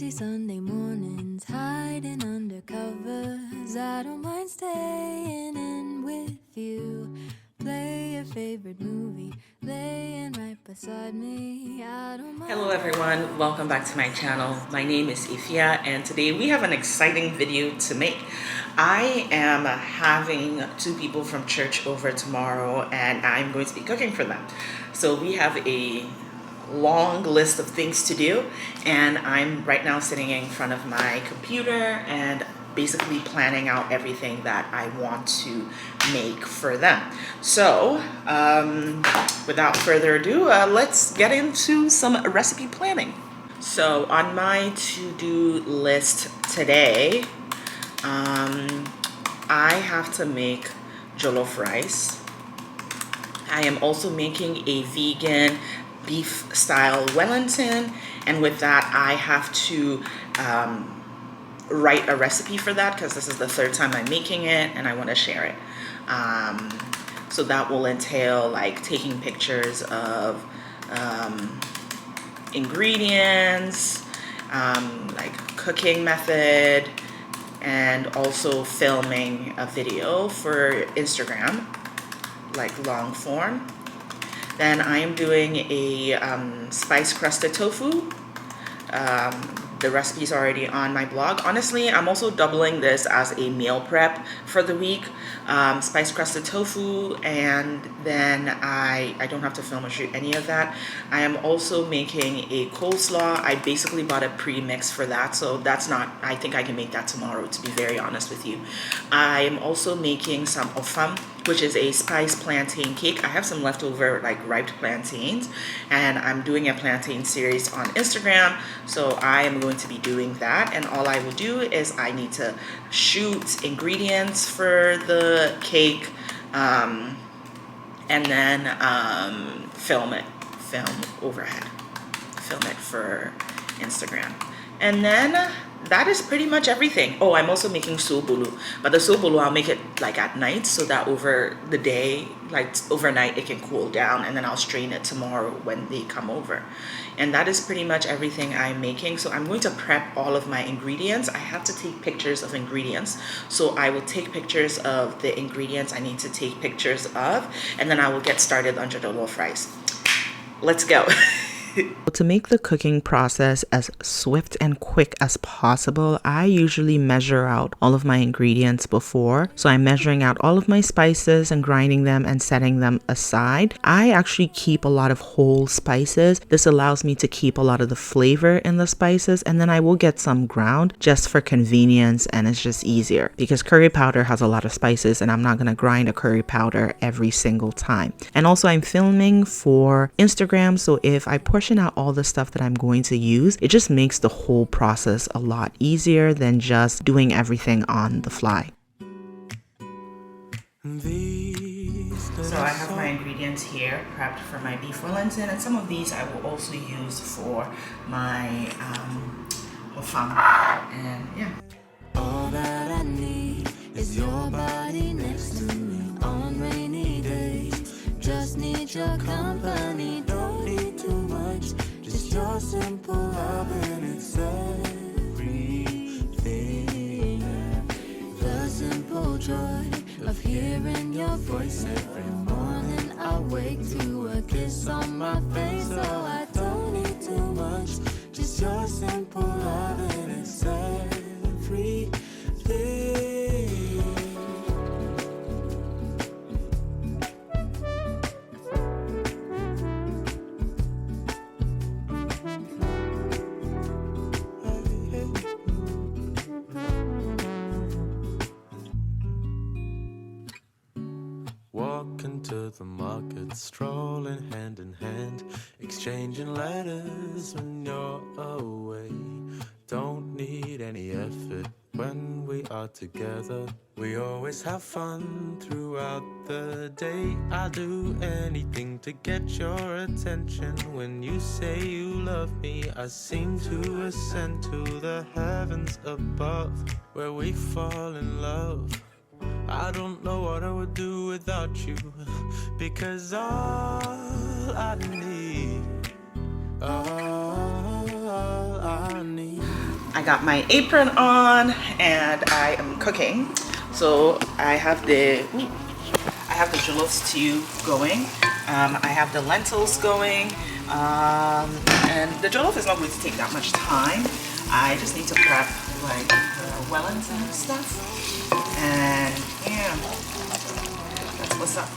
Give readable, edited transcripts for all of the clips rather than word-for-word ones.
lazy Sunday mornings, hiding under covers. I don't mind staying in with you. Play your favorite movie, laying right beside me. I don't mind. Hello everyone, welcome back to my channel. My name is Ifya and today we have an exciting video to make. I am having 2 people from church over tomorrow and I'm going to be cooking for them. So we have a long list of things to do and I'm right now sitting in front of my computer and basically planning out everything that I want to make for them. So without further ado, let's get into some recipe planning. So on my to-do list today, I have to make jollof rice. I am also making a vegan beef style Wellington, and with that I have to write a recipe for that because this is the 3rd time I'm making it and I want to share it. So that will entail like taking pictures of ingredients, like cooking method, and also filming a video for Instagram, like long form. Then I am doing a spice crusted tofu. The recipe is already on my blog. Honestly, I'm also doubling this as a meal prep for the week. Spice crusted tofu, and then I don't have to film or shoot any of that. I am also making a coleslaw. I basically bought a pre-mix for that, so that's not, I think I can make that tomorrow, to be very honest with you. I am also making some ofam, which is a spice plantain cake. I have some leftover like ripe plantains and I'm doing a plantain series on Instagram, so I am going to be doing that, and all I will do is I need to shoot ingredients for the cake and then film overhead, film it for Instagram, and then that is pretty much everything. Oh, I'm also making sobulu, but the sobulu I'll make it like at night so that over the day, like overnight, it can cool down, and then I'll strain it tomorrow when they come over. And that is pretty much everything I'm making. So I'm going to prep all of my ingredients. I have to take pictures of ingredients, so I will take pictures of the ingredients I need to take pictures of, and then I will get started on jollof rice. Let's go. To make the cooking process as swift and quick as possible, I usually measure out all of my ingredients before. So I'm measuring out all of my spices and grinding them and setting them aside. I actually keep a lot of whole spices. This allows me to keep a lot of the flavor in the spices, and then I will get some ground just for convenience, and it's just easier because curry powder has a lot of spices and I'm not going to grind a curry powder every single time. And also I'm filming for Instagram, so if I portion out all the stuff that I'm going to use, it just makes the whole process a lot easier than just doing everything on the fly. So I have my ingredients here prepped for my beef Wellington, and some of these I will also use for my ofam. And yeah. All that I need is your body next to me on rainy days. Just need your company, don't need too much. Just your simple love and it's everything. The simple joy of hearing your voice every morning. I wake to a kiss on my face, so I don't need too much. Just your simple love and it's everything. Walking to the market, strolling hand in hand, exchanging letters when you're away. Don't need any effort when we are together. We always have fun throughout the day. I'll do anything to get your attention. When you say you love me, I seem to ascend to the heavens above, where we fall in love. I don't know what I would do without you, because all I need I got my apron on and I am cooking. So I have the jollof stew going. I have the lentils going. And the jollof is not going to take that much time. I just need to prep like the Wellington stuff. And yeah, that's what's up.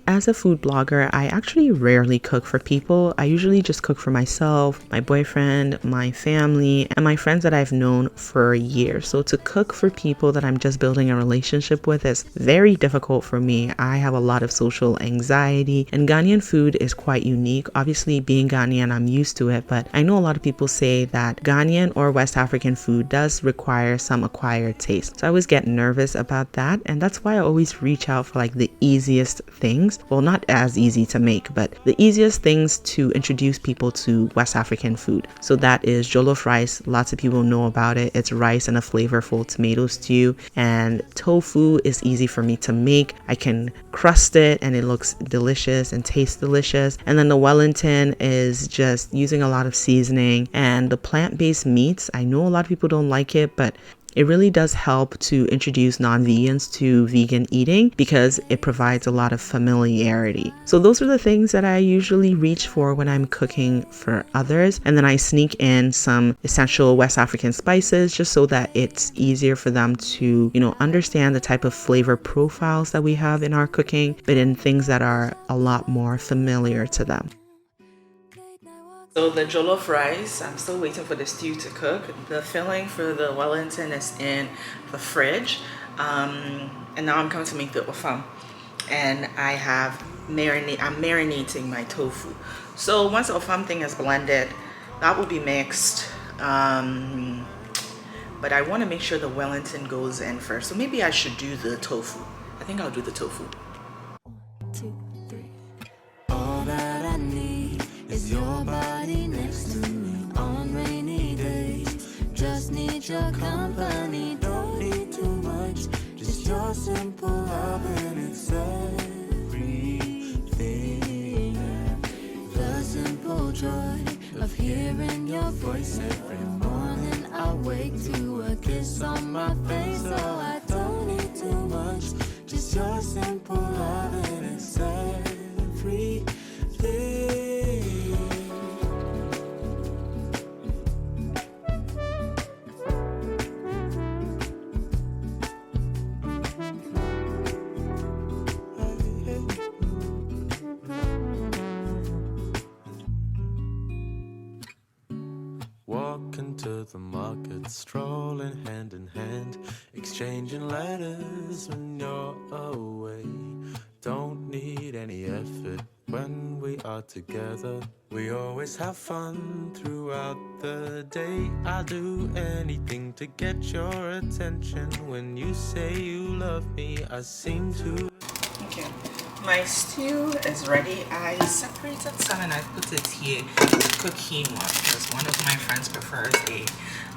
As a food blogger, I actually rarely cook for people. I usually just cook for myself, my boyfriend, my family, and my friends that I've known for years. So to cook for people that I'm just building a relationship with is very difficult for me. I have a lot of social anxiety, and Ghanaian food is quite unique. Obviously, being Ghanaian, I'm used to it, but I know a lot of people say that Ghanaian or West African food does require some acquired taste. So I always get nervous about that, and that's why I always reach out for like the easiest things. Well, not as easy to make, but the easiest things to introduce people to West African food. So that is jollof rice. Lots of people know about it. It's rice and a flavorful tomato stew. And tofu is easy for me to make. I can crust it and it looks delicious and tastes delicious. And then the Wellington is just using a lot of seasoning. And the plant-based meats, I know a lot of people don't like it, but it really does help to introduce non-vegans to vegan eating because it provides a lot of familiarity. So those are the things that I usually reach for when I'm cooking for others. And then I sneak in some essential West African spices just so that it's easier for them to, understand the type of flavor profiles that we have in our cooking, but in things that are a lot more familiar to them. So the jollof rice, I'm still waiting for the stew to cook. The filling for the Wellington is in the fridge. And now I'm coming to make the ofam. And I'm marinating my tofu. So once the ofam thing is blended, that will be mixed. But I want to make sure the Wellington goes in first. So maybe I should do the tofu. I think I'll do the tofu. 1, 2, 3. All that I need is your body next to me on rainy days. Just need your company, don't need too much. Just your simple love and it's everything. The simple joy of hearing your voice every morning. I wake to a kiss on my face, so I don't need too much. Just your simple love and it's everything. Walking to the market, strolling hand in hand, exchanging letters when you're away. Don't need any effort when we are together. We always have fun throughout the day. I'll do anything to get your attention. When you say you love me, I seem to. Okay, my stew is ready. I separated some and I put it here to cook quinoa because one of my friends prefers a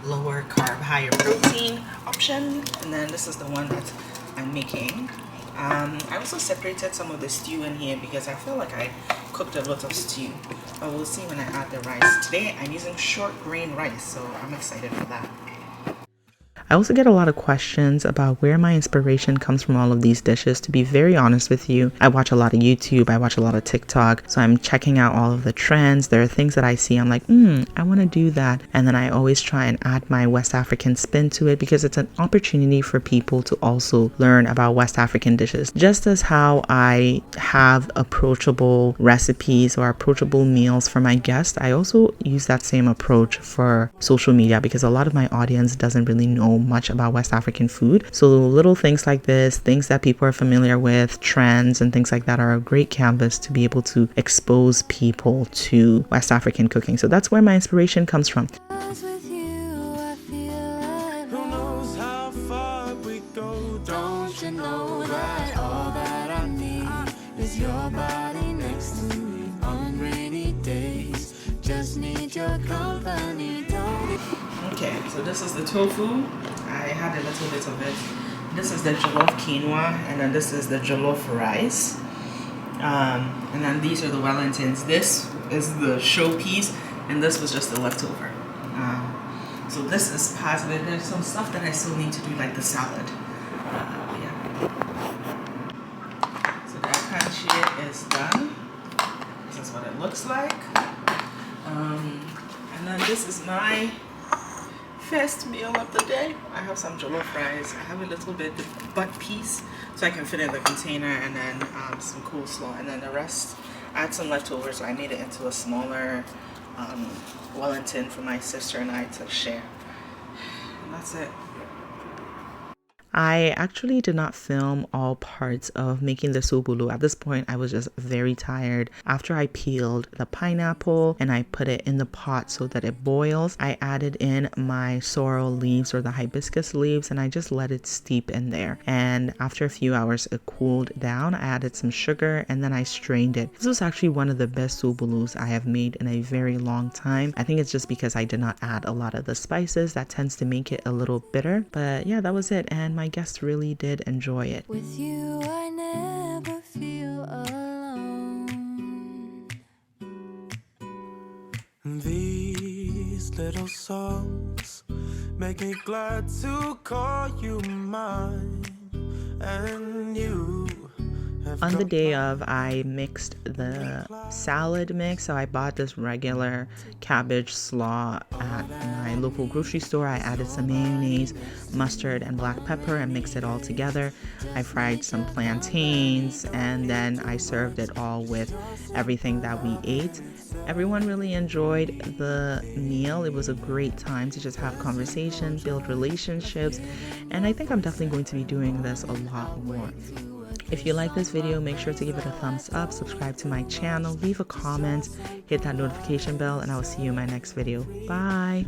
lower carb, higher protein option. And then this is the one that I'm making. I also separated some of the stew in here because I feel like I cooked a lot of stew. But we'll see when I add the rice. Today I'm using short grain rice, so I'm excited for that. I also get a lot of questions about where my inspiration comes from all of these dishes. To be very honest with you, I watch a lot of YouTube, I watch a lot of TikTok, so I'm checking out all of the trends. There are things that I see, I'm like, I want to do that. And then I always try and add my West African spin to it because it's an opportunity for people to also learn about West African dishes. Just as how I have approachable recipes or approachable meals for my guests, I also use that same approach for social media because a lot of my audience doesn't really know much about West African food. So little things like this, things that people are familiar with, trends and things like that are a great canvas to be able to expose people to West African cooking. So that's where my inspiration comes from. With you, I feel like Who knows how far we go? don't you know that all that I need is your body next to me on rainy days. Just need your company, don't. Okay, so this is the tofu. I had a little bit of it. This is the jollof quinoa, and then this is the jollof rice. And then these are the Wellingtons. This is the showpiece. and this was just the leftover. So this is positive. There's some stuff that I still need to do, like the salad. Yeah. So that pancit is done. This is what it looks like. And then this is my first meal of the day. I have some jollof rice. I have a little bit butt piece so I can fit in the container, and then some coleslaw, and then the rest I had some leftovers, so I made it into a smaller Wellington for my sister and I to share. And that's it. I actually did not film all parts of making the sobulu. At this point, I was just very tired. After I peeled the pineapple and I put it in the pot so that it boils, I added in my sorrel leaves or the hibiscus leaves, and I just let it steep in there. And after a few hours, it cooled down. I added some sugar and then I strained it. This was actually one of the best sobulus I have made in a very long time. I think it's just because I did not add a lot of the spices that tends to make it a little bitter. But yeah, that was it. And my guests really did enjoy it. With you, I never feel alone. These little songs make me glad to call you mine, and you On the day of, I mixed the salad mix. So I bought this regular cabbage slaw at my local grocery store. I added some mayonnaise, mustard, and black pepper and mixed it all together. I fried some plantains, and then I served it all with everything that we ate. Everyone really enjoyed the meal. It was a great time to just have conversation, build relationships, and I think I'm definitely going to be doing this a lot more. If you like this video, make sure to give it a thumbs up, subscribe to my channel, leave a comment, hit that notification bell, and I will see you in my next video. Bye!